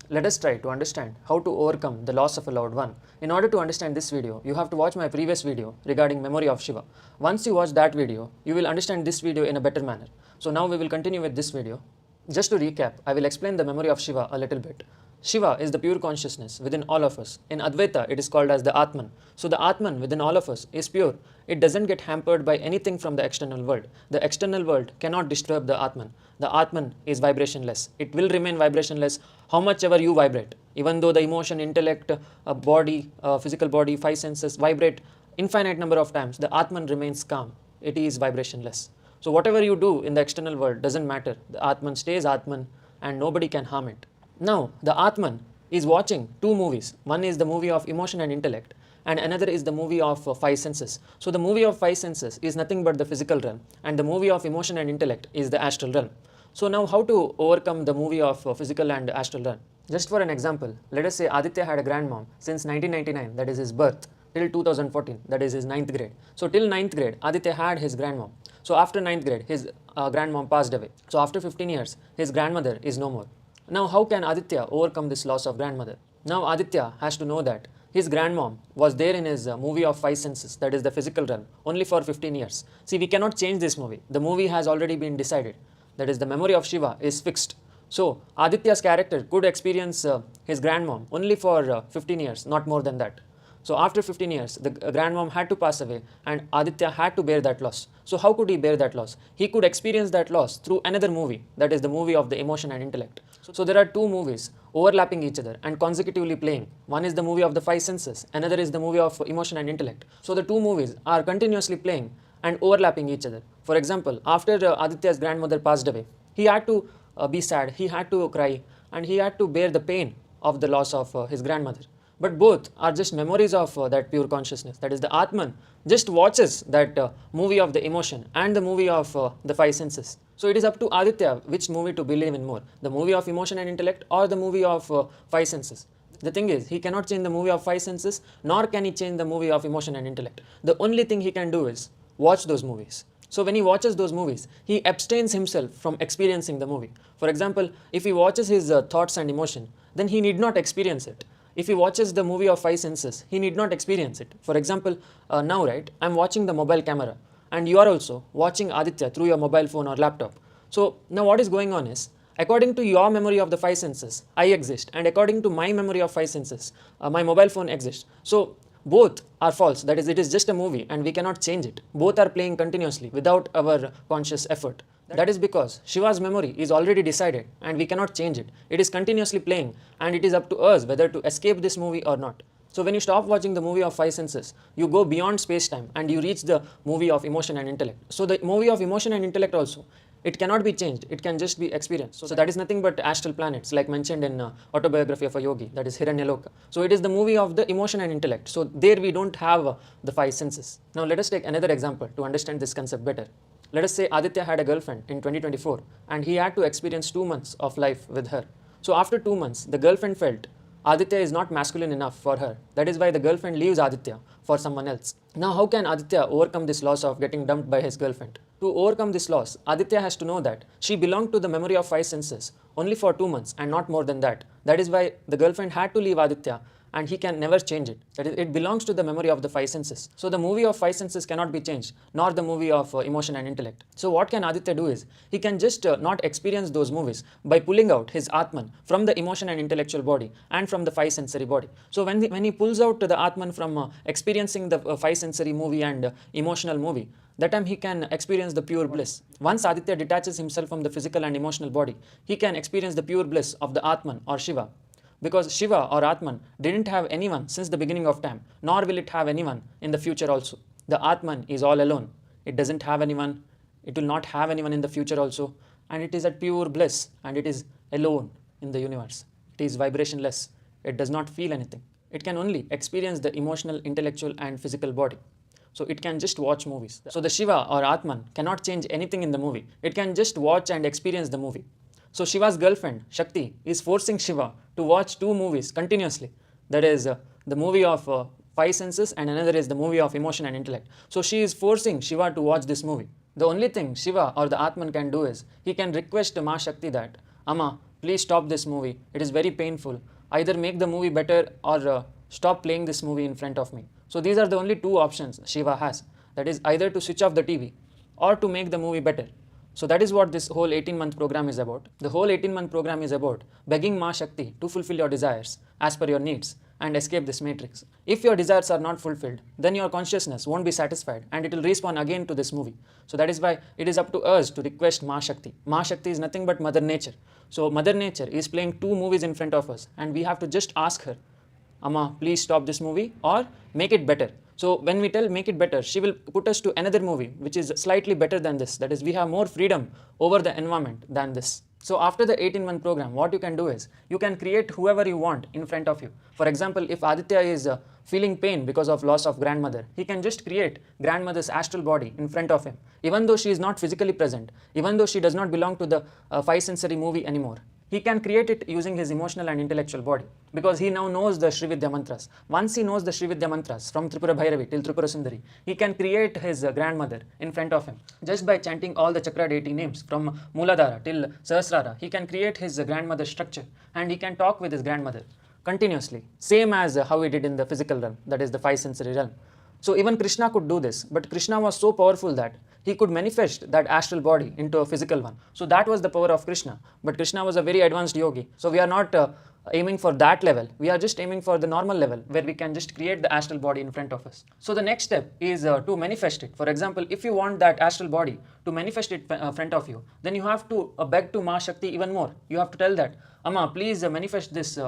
Let us try to understand how to overcome the loss of a loved one. In order to understand this video, you have to watch my previous video regarding memory of Shiva. Once you watch that video, you will understand this video in a better manner. So now we will continue with this video. Just to recap, I will explain the memory of Shiva a little bit. Shiva is the pure consciousness within all of us. In Advaita, it is called as the Atman. So the Atman within all of us is pure. It doesn't get hampered by anything from the external world. The external world cannot disturb the Atman. The Atman is vibrationless. It will remain vibrationless how much ever you vibrate. Even though the emotion, intellect, body, physical body, five senses vibrate infinite number of times, the Atman remains calm. It is vibrationless. So whatever you do in the external world doesn't matter. The Atman stays Atman and nobody can harm it. Now, the Atman is watching two movies. One is the movie of emotion and intellect, and another is the movie of five senses. So the movie of five senses is nothing but the physical realm, and the movie of emotion and intellect is the astral realm. So now how to overcome the movie of physical and astral realm? Just for an example, let us say Aditya had a grandmom since 1999, that is his birth, till 2014, that is his 9th grade. So till 9th grade, Aditya had his grandmom. So after 9th grade, his grandmom passed away. So after 15 years, his grandmother is no more. Now how can Aditya overcome this loss of grandmother? Now Aditya has to know that his grandmom was there in his movie of five senses, that is the physical realm, only for 15 years. See, we cannot change this movie. The movie has already been decided. That is, the memory of Shiva is fixed. So Aditya's character could experience his grandmom only for 15 years, not more than that. So after 15 years, the grandmom had to pass away and Aditya had to bear that loss. So how could he bear that loss? He could experience that loss through another movie, that is the movie of the emotion and intellect. So there are two movies overlapping each other and consecutively playing. One is the movie of the five senses, another is the movie of emotion and intellect. So the two movies are continuously playing and overlapping each other. For example, after Aditya's grandmother passed away, he had to be sad, he had to cry, and he had to bear the pain of the loss of his grandmother. But both are just memories of that pure consciousness. That is, the Atman just watches that movie of the emotion and the movie of the five senses. So it is up to Aditya which movie to believe in more, the movie of emotion and intellect or the movie of five senses. The thing is, he cannot change the movie of five senses, nor can he change the movie of emotion and intellect. The only thing he can do is watch those movies. So when he watches those movies, he abstains himself from experiencing the movie. For example, if he watches his thoughts and emotion, then he need not experience it. If he watches the movie of five senses, he need not experience it. For example, now, right, I'm watching the mobile camera and you are also watching Aditya through your mobile phone or laptop. So now what is going on is, according to your memory of the five senses, I exist, and according to my memory of five senses, my mobile phone exists. So both are false. That is, it is just a movie and we cannot change it. Both are playing continuously without our conscious effort. That is because Shiva's memory is already decided and we cannot change it. It is continuously playing and it is up to us whether to escape this movie or not. So when you stop watching the movie of five senses, you go beyond space-time and you reach the movie of emotion and intellect. So the movie of emotion and intellect also, it cannot be changed. It can just be experienced. So that is nothing but astral planets, like mentioned in Autobiography of a Yogi, that is Hiranyaloka. So it is the movie of the emotion and intellect. So there we don't have the five senses. Now let us take another example to understand this concept better. Let us say Aditya had a girlfriend in 2024 and he had to experience 2 months of life with her. So after 2 months, the girlfriend felt Aditya is not masculine enough for her. That is why the girlfriend leaves Aditya for someone else. Now how can Aditya overcome this loss of getting dumped by his girlfriend? To overcome this loss, Aditya has to know that she belonged to the memory of five senses only for 2 months and not more than that. That is why the girlfriend had to leave Aditya and he can never change it. That is, it belongs to the memory of the five senses. So the movie of five senses cannot be changed, nor the movie of emotion and intellect. So what can Aditya do is, he can just not experience those movies by pulling out his Atman from the emotion and intellectual body and from the five sensory body. So when he pulls out the Atman from experiencing the five sensory movie and emotional movie, that time he can experience the pure bliss. Once Aditya detaches himself from the physical and emotional body, he can experience the pure bliss of the Atman or Shiva. Because Shiva or Atman didn't have anyone since the beginning of time, nor will it have anyone in the future also. The Atman is all alone. It doesn't have anyone, it will not have anyone in the future also, and it is at pure bliss and it is alone in the universe. It is vibrationless. It does not feel anything. It can only experience the emotional, intellectual and physical body. So it can just watch movies. So the Shiva or Atman cannot change anything in the movie. It can just watch and experience the movie. So Shiva's girlfriend, Shakti, is forcing Shiva to watch 2 movies continuously. That is the movie of five senses and another is the movie of emotion and intellect. So she is forcing Shiva to watch this movie. The only thing Shiva or the Atman can do is, he can request Ma Shakti that, Amma, please stop this movie. It is very painful. Either make the movie better or stop playing this movie in front of me. So these are the only two options Shiva has. That is either to switch off the TV or to make the movie better. So that is what this whole 18-month program is about. The whole 18-month program is about begging Ma Shakti to fulfill your desires as per your needs and escape this matrix. If your desires are not fulfilled, then your consciousness won't be satisfied and it will respawn again to this movie. So that is why it is up to us to request Ma Shakti. Ma Shakti is nothing but Mother Nature. So Mother Nature is playing two movies in front of us and we have to just ask her, Amma, please stop this movie or make it better. So when we tell make it better, she will put us to another movie which is slightly better than this. That is, we have more freedom over the environment than this. So after the 18-month program, what you can do is, you can create whoever you want in front of you. For example, if Aditya is feeling pain because of loss of grandmother, he can just create grandmother's astral body in front of him. Even though she is not physically present, even though she does not belong to the five sensory movie anymore, he can create it using his emotional and intellectual body because he now knows the Srividya mantras. Once he knows the Srividya mantras from Tripura Bhairavi till Tripura Sundari, he can create his grandmother in front of him. Just by chanting all the chakra deity names from Mooladhara till Sahasrara, he can create his grandmother's structure and he can talk with his grandmother continuously, same as how he did in the physical realm, that is the five sensory realm. So even Krishna could do this, but Krishna was so powerful that he could manifest that astral body into a physical one. So that was the power of Krishna. But Krishna was a very advanced yogi. So we are not aiming for that level. We are just aiming for the normal level where we can just create the astral body in front of us. So the next step is to manifest it. For example, if you want that astral body to manifest it in front of you, then you have to beg to Ma Shakti even more. You have to tell that, Amma, please manifest this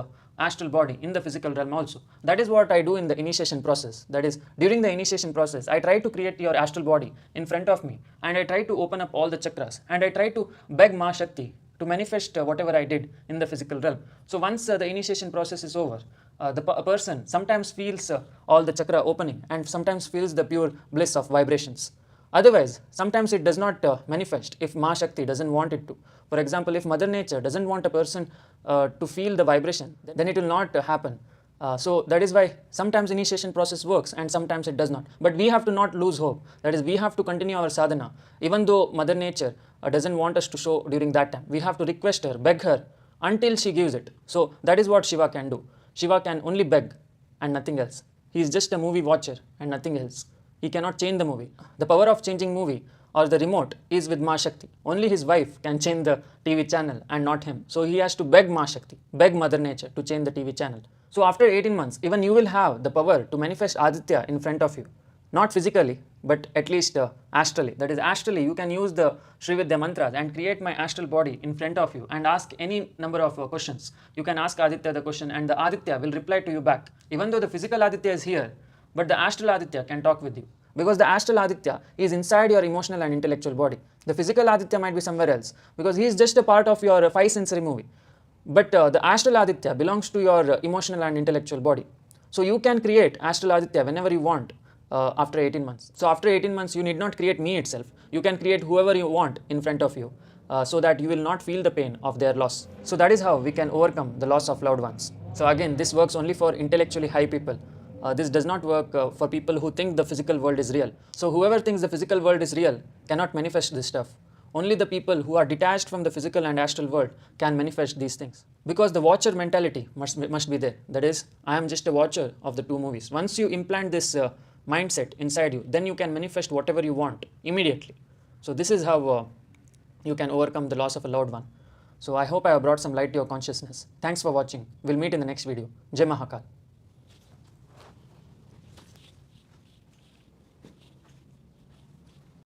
astral body in the physical realm also. That is what I do in the initiation process. That is, during the initiation process, I try to create your astral body in front of me and I try to open up all the chakras and I try to beg Ma Shakti to manifest whatever I did in the physical realm. So once the initiation process is over, the person sometimes feels all the chakra opening and sometimes feels the pure bliss of vibrations. Otherwise, sometimes it does not manifest if Ma Shakti doesn't want it to. For example, if Mother Nature doesn't want a person to feel the vibration, then it will not happen. So that is why sometimes initiation process works and sometimes it does not. But we have to not lose hope. That is, we have to continue our sadhana. Even though Mother Nature doesn't want us to show during that time, we have to request her, beg her until she gives it. So that is what Shiva can do. Shiva can only beg and nothing else. He is just a movie watcher and nothing else. He cannot change the movie. The power of changing movie or the remote is with Ma Shakti. Only his wife can change the TV channel and not him. So he has to beg Ma Shakti, beg Mother Nature to change the TV channel. So after 18 months, even you will have the power to manifest Aditya in front of you. Not physically, but at least astrally. That is, astrally you can use the Srividya mantras and create my astral body in front of you and ask any number of questions. You can ask Aditya the question and the Aditya will reply to you back. Even though the physical Aditya is here, but the astral Aditya can talk with you. Because the astral Aditya is inside your emotional and intellectual body. The physical Aditya might be somewhere else because he is just a part of your five sensory movie. But the astral Aditya belongs to your emotional and intellectual body. So you can create astral Aditya whenever you want after 18 months. So after 18 months, you need not create me itself. You can create whoever you want in front of you so that you will not feel the pain of their loss. So that is how we can overcome the loss of loved ones. So again, this works only for intellectually high people. This does not work for people who think the physical world is real. So whoever thinks the physical world is real cannot manifest this stuff. Only the people who are detached from the physical and astral world can manifest these things. Because the watcher mentality must be there. That is, I am just a watcher of the two movies. Once you implant this mindset inside you, then you can manifest whatever you want immediately. So this is how you can overcome the loss of a loved one. So I hope I have brought some light to your consciousness. Thanks for watching. We'll meet in the next video. Jai Mahakal.